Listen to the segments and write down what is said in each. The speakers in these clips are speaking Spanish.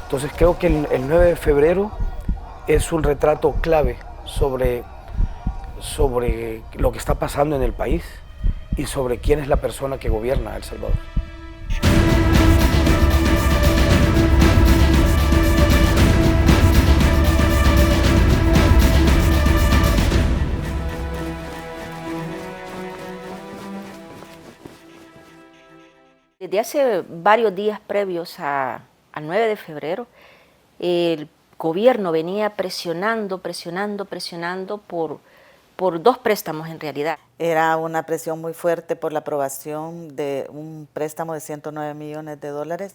Entonces creo que el 9 de febrero es un retrato clave sobre lo que está pasando en el país y sobre quién es la persona que gobierna El Salvador. Desde hace varios días previos al 9 de febrero, el gobierno venía presionando por dos préstamos en realidad. Era una presión muy fuerte por la aprobación de un préstamo de 109 millones de dólares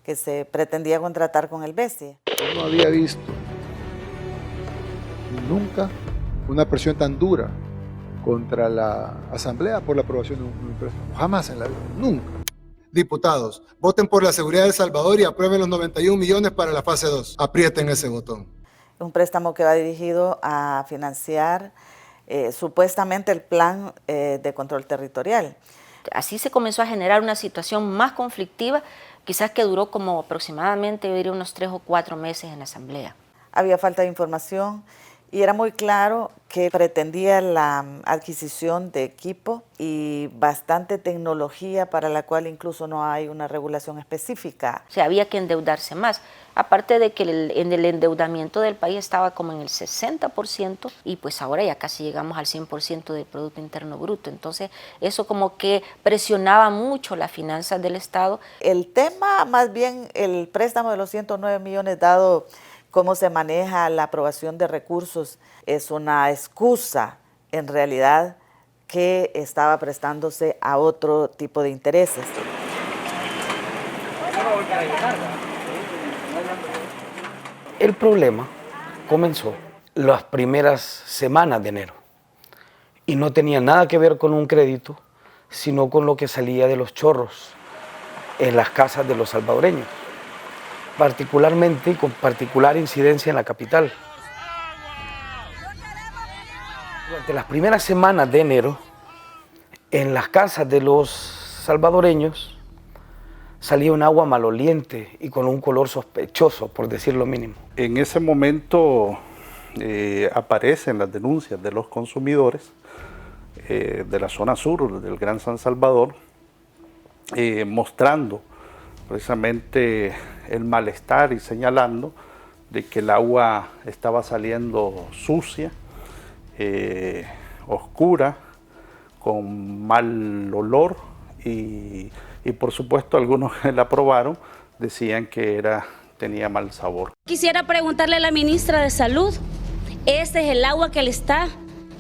que se pretendía contratar con el BESIE. Yo no había visto nunca una presión tan dura contra la Asamblea por la aprobación de un préstamo. Jamás en la vida, nunca. Diputados, voten por la seguridad de El Salvador y aprueben los 91 millones para la fase 2. Aprieten ese botón. Un préstamo que va dirigido a financiar supuestamente el plan de control territorial. Así se comenzó a generar una situación más conflictiva, quizás que duró como aproximadamente, yo diría, unos 3 o 4 meses en la Asamblea. Había falta de información y era muy claro que pretendía la adquisición de equipo y bastante tecnología para la cual incluso no hay una regulación específica. O sea, había que endeudarse más, aparte de que en el endeudamiento del país estaba como en el 60% y pues ahora ya casi llegamos al 100% del Producto Interno Bruto. Entonces eso como que presionaba mucho las finanzas del Estado. El tema, más bien el préstamo de los 109 millones dado cómo se maneja la aprobación de recursos, es una excusa en realidad que estaba prestándose a otro tipo de intereses. El problema comenzó las primeras semanas de enero y no tenía nada que ver con un crédito, sino con lo que salía de los chorros en las casas de los salvadoreños, particularmente y con particular incidencia en la capital. Durante las primeras semanas de enero, en las casas de los salvadoreños salía un agua maloliente y con un color sospechoso, por decir lo mínimo. En ese momento aparecen las denuncias de los consumidores de la zona sur del Gran San Salvador, mostrando precisamente el malestar y señalando de que el agua estaba saliendo sucia, oscura, con mal olor y por supuesto algunos que la probaron decían que tenía mal sabor. Quisiera preguntarle a la ministra de Salud, ¿este es el agua que le está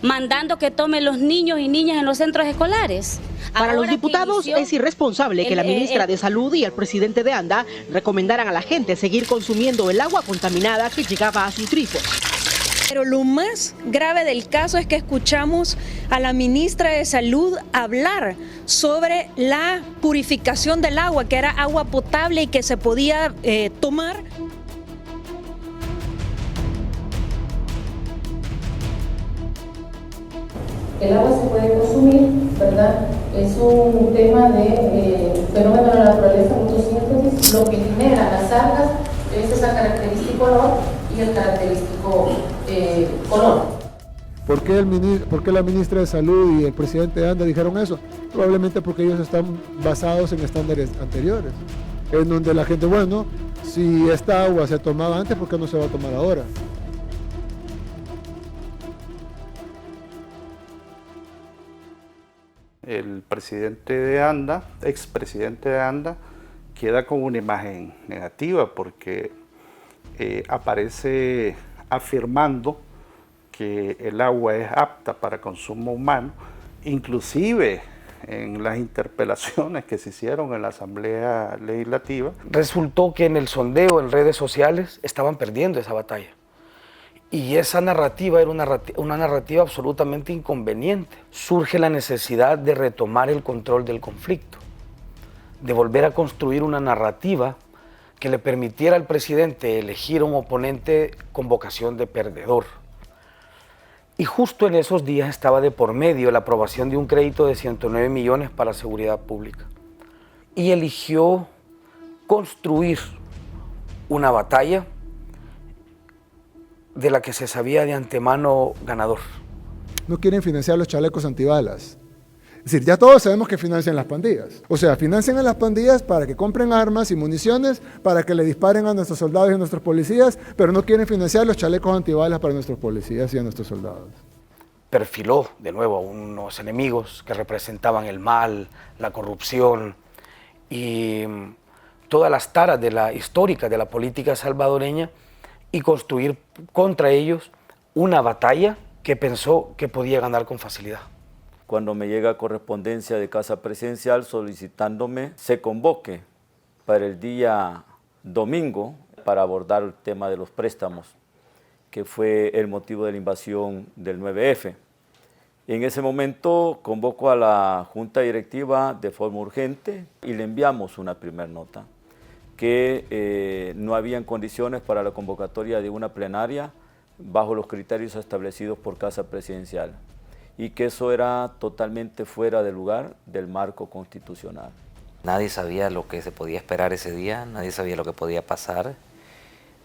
mandando que tomen los niños y niñas en los centros escolares? Para los diputados es irresponsable que la ministra de Salud y el presidente de ANDA recomendaran a la gente seguir consumiendo el agua contaminada que llegaba a sus grifos. Pero lo más grave del caso es que escuchamos a la ministra de Salud hablar sobre la purificación del agua, que era agua potable y que se podía tomar. El agua se puede consumir, ¿verdad? Es un tema de fenómeno de la naturaleza, fotosíntesis. Lo que genera las algas es ese característico olor y el característico color. ¿Por qué la ministra de Salud y el presidente de ANDA dijeron eso? Probablemente porque ellos están basados en estándares anteriores, en donde la gente, bueno, si esta agua se tomaba antes, ¿por qué no se va a tomar ahora? El presidente de ANDA, expresidente de ANDA, queda con una imagen negativa porque aparece afirmando que el agua es apta para consumo humano, inclusive en las interpelaciones que se hicieron en la Asamblea Legislativa. Resultó que en el sondeo en redes sociales estaban perdiendo esa batalla. Y esa narrativa era una narrativa absolutamente inconveniente. Surge la necesidad de retomar el control del conflicto, de volver a construir una narrativa que le permitiera al presidente elegir a un oponente con vocación de perdedor. Y justo en esos días estaba de por medio la aprobación de un crédito de 109 millones para seguridad pública. Y eligió construir una batalla de la que se sabía de antemano ganador. No quieren financiar los chalecos antibalas. Es decir, ya todos sabemos que financian las pandillas. O sea, financian a las pandillas para que compren armas y municiones, para que le disparen a nuestros soldados y a nuestros policías, pero no quieren financiar los chalecos antibalas para nuestros policías y a nuestros soldados. Perfiló de nuevo a unos enemigos que representaban el mal, la corrupción y todas las taras históricas de la política salvadoreña, y construir contra ellos una batalla que pensó que podía ganar con facilidad. Cuando me llega correspondencia de Casa Presidencial solicitándome se convoque para el día domingo para abordar el tema de los préstamos, que fue el motivo de la invasión del 9F. En ese momento convoco a la Junta Directiva de forma urgente y le enviamos una primera nota, que no habían condiciones para la convocatoria de una plenaria bajo los criterios establecidos por Casa Presidencial, y que eso era totalmente fuera de lugar del marco constitucional. Nadie sabía lo que se podía esperar ese día, nadie sabía lo que podía pasar.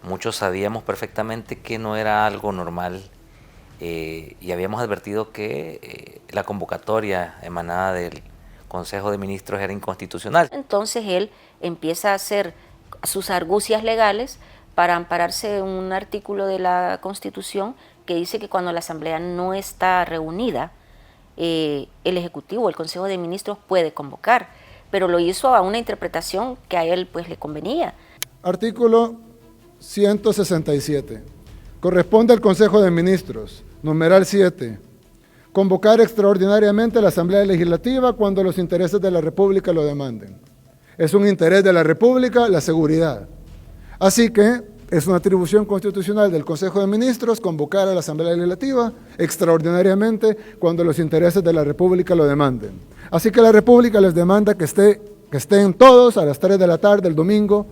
Muchos sabíamos perfectamente que no era algo normal y habíamos advertido que la convocatoria emanada del Consejo de Ministros era inconstitucional. Entonces él empieza a hacer sus argucias legales para ampararse en un artículo de la Constitución que dice que cuando la Asamblea no está reunida, el Ejecutivo, el Consejo de Ministros puede convocar, pero lo hizo a una interpretación que a él pues le convenía. Artículo 167. Corresponde al Consejo de Ministros, numeral 7, convocar extraordinariamente a la Asamblea Legislativa cuando los intereses de la República lo demanden. Es un interés de la República la seguridad. Así que es una atribución constitucional del Consejo de Ministros convocar a la Asamblea Legislativa extraordinariamente cuando los intereses de la República lo demanden. Así que la República les demanda que estén todos a las 3 de la tarde el domingo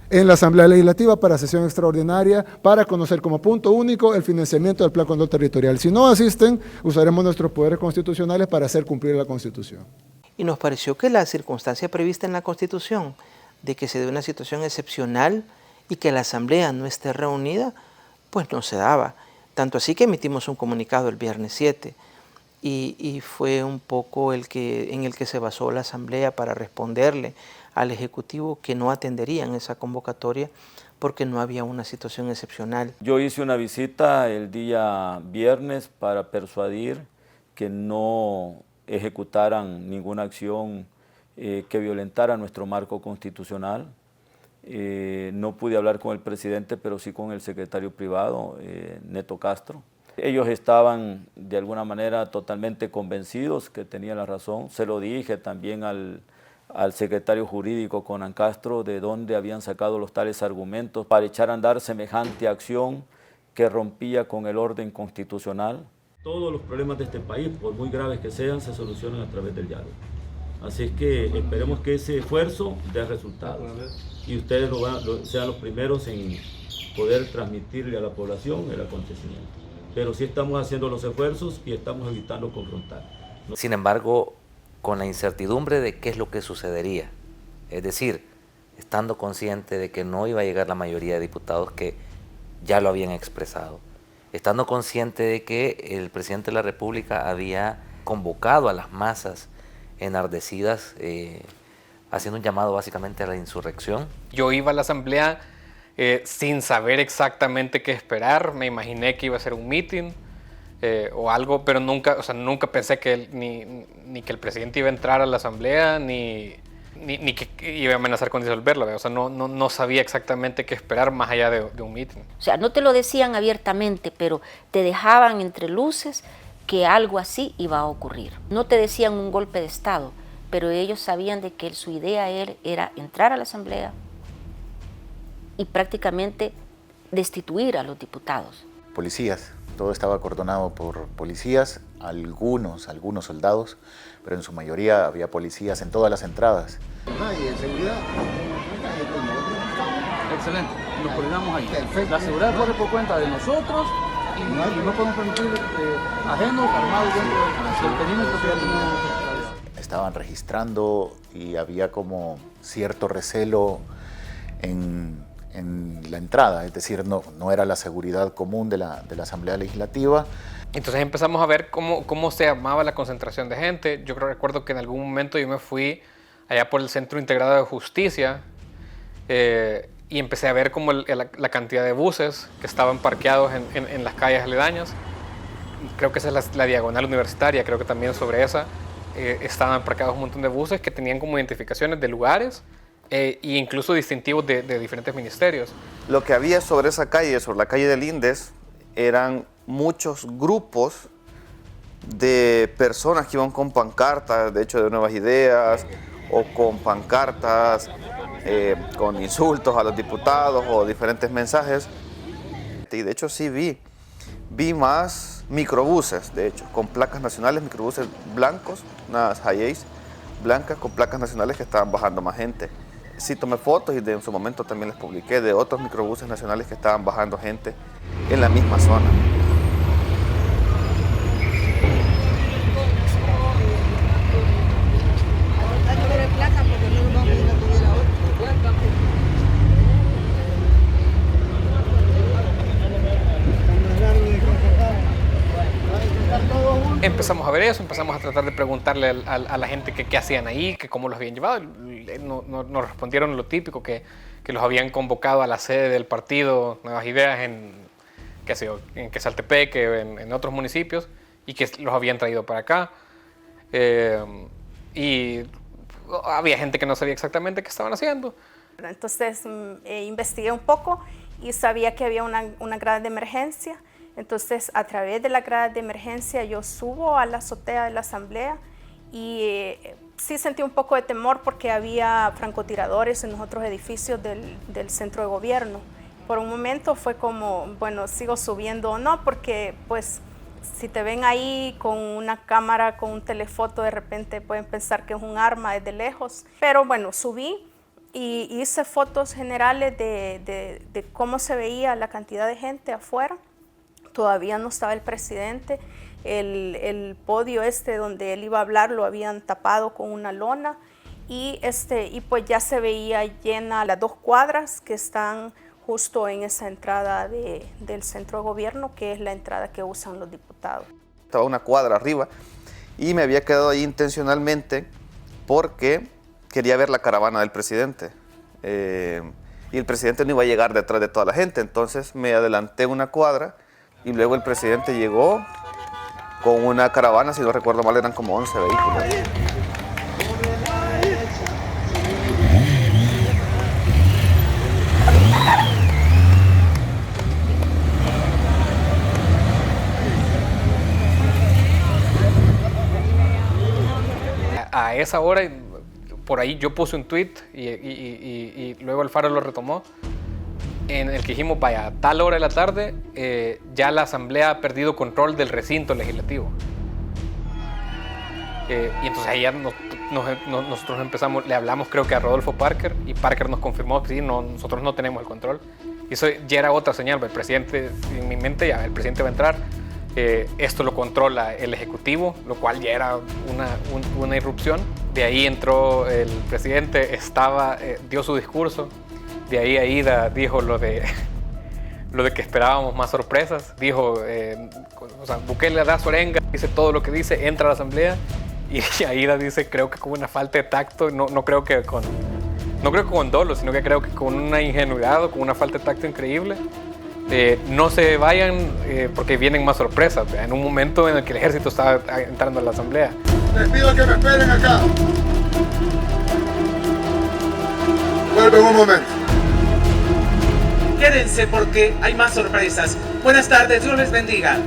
en la Asamblea Legislativa para sesión extraordinaria para conocer como punto único el financiamiento del Plan de Control Territorial. Si no asisten, usaremos nuestros poderes constitucionales para hacer cumplir la Constitución. Y nos pareció que la circunstancia prevista en la Constitución de que se dé una situación excepcional y que la Asamblea no esté reunida, pues no se daba. Tanto así que emitimos un comunicado el viernes 7 y fue un poco en el que se basó la Asamblea para responderle al Ejecutivo que no atenderían esa convocatoria porque no había una situación excepcional. Yo hice una visita el día viernes para persuadir que no ejecutaran ninguna acción que violentara nuestro marco constitucional. No pude hablar con el presidente, pero sí con el secretario privado, Neto Castro. Ellos estaban de alguna manera totalmente convencidos que tenían la razón. Se lo dije también al secretario jurídico Conan Castro de dónde habían sacado los tales argumentos para echar a andar semejante acción que rompía con el orden constitucional. Todos los problemas de este país, por muy graves que sean, se solucionan a través del diálogo. Así es que esperemos que ese esfuerzo dé resultados y ustedes sean los primeros en poder transmitirle a la población el acontecimiento. Pero sí estamos haciendo los esfuerzos y estamos evitando confrontar. Sin embargo, con la incertidumbre de qué es lo que sucedería, es decir, estando consciente de que no iba a llegar la mayoría de diputados que ya lo habían expresado, estando consciente de que el presidente de la República había convocado a las masas enardecidas, haciendo un llamado básicamente a la insurrección. Yo iba a la asamblea sin saber exactamente qué esperar, me imaginé que iba a ser un meeting o algo, pero nunca pensé que ni que el presidente iba a entrar a la asamblea, ni que iba a amenazar con disolverla, o sea, no sabía exactamente qué esperar más allá de un meeting. O sea, no te lo decían abiertamente, pero te dejaban entre luces que algo así iba a ocurrir. No te decían un golpe de Estado, pero ellos sabían de que su idea era entrar a la asamblea y prácticamente destituir a los diputados. Policías, todo estaba acordonado por policías, algunos soldados, pero en su mayoría había policías en todas las entradas. ¿Y en seguridad? Excelente, nos coordinamos ahí. Perfecto. La seguridad corre por cuenta de nosotros y no podemos permitir ajenos armados dentro del perímetro que ya tenemos. Estaban registrando y había como cierto recelo en en la entrada, es decir, no era la seguridad común de la Asamblea Legislativa. Entonces empezamos a ver cómo se armaba la concentración de gente. Yo recuerdo que en algún momento yo me fui allá por el Centro Integrado de Justicia y empecé a ver como la cantidad de buses que estaban parqueados en las calles aledañas. Creo que esa es la diagonal universitaria, creo que también sobre esa estaban parqueados un montón de buses que tenían como identificaciones de lugares e incluso distintivos de diferentes ministerios. Lo que había sobre esa calle, sobre la calle del Indes, eran muchos grupos de personas que iban con pancartas, de hecho de Nuevas Ideas, o con pancartas, con insultos a los diputados o diferentes mensajes. Y de hecho sí vi más microbuses, de hecho, con placas nacionales, microbuses blancos, unas Hi-Ace blancas con placas nacionales que estaban bajando más gente. Sí tomé fotos y en su momento también les publiqué de otros microbuses nacionales que estaban bajando gente en la misma zona. Empezamos a ver eso, empezamos a tratar de preguntarle a la gente qué hacían ahí, que cómo los habían llevado. Nos respondieron lo típico, que los habían convocado a la sede del partido Nuevas Ideas en Quesaltepeque, en otros municipios, y que los habían traído para acá. Y había gente que no sabía exactamente qué estaban haciendo. Entonces investigué un poco y sabía que había una grada de emergencia. Entonces, a través de la grada de emergencia, yo subo a la azotea de la Asamblea y sí sentí un poco de temor porque había francotiradores en los otros edificios del centro de gobierno. Por un momento fue como, bueno, sigo subiendo o no, porque pues si te ven ahí con una cámara, con un telefoto, de repente pueden pensar que es un arma desde lejos. Pero bueno, subí y hice fotos generales de cómo se veía la cantidad de gente afuera. Todavía no estaba el presidente, el podio donde él iba a hablar lo habían tapado con una lona y pues ya se veía llena las 2 cuadras que están justo en esa entrada del centro de gobierno, que es la entrada que usan los diputados. Estaba una cuadra arriba y me había quedado ahí intencionalmente porque quería ver la caravana del presidente. Y el presidente no iba a llegar detrás de toda la gente, entonces me adelanté una cuadra. Y luego el presidente llegó con una caravana, si no recuerdo mal, eran como 11 vehículos. A esa hora, por ahí yo puse un tweet y luego el Faro lo retomó, en el que dijimos, vaya, a tal hora de la tarde ya la Asamblea ha perdido control del recinto legislativo. Y entonces ahí ya nosotros empezamos, le hablamos creo que a Rodolfo Parker, y Parker nos confirmó que sí, nosotros no tenemos el control. Y eso ya era otra señal, el presidente, en mi mente ya, el presidente va a entrar, esto lo controla el Ejecutivo, lo cual ya era una irrupción. De ahí entró el presidente, dio su discurso. De ahí Aida dijo lo de que esperábamos más sorpresas. Dijo, Bukele da su arenga, dice todo lo que dice, entra a la Asamblea. Y Aida dice, creo que con una falta de tacto, no creo que con dolo, sino que creo que con una ingenuidad o con una falta de tacto increíble. No se vayan porque vienen más sorpresas. En un momento en el que el ejército estaba entrando a la Asamblea. Les pido que me esperen acá. Vuelven un momento. Quédense porque hay más sorpresas. Buenas tardes, Dios les bendiga.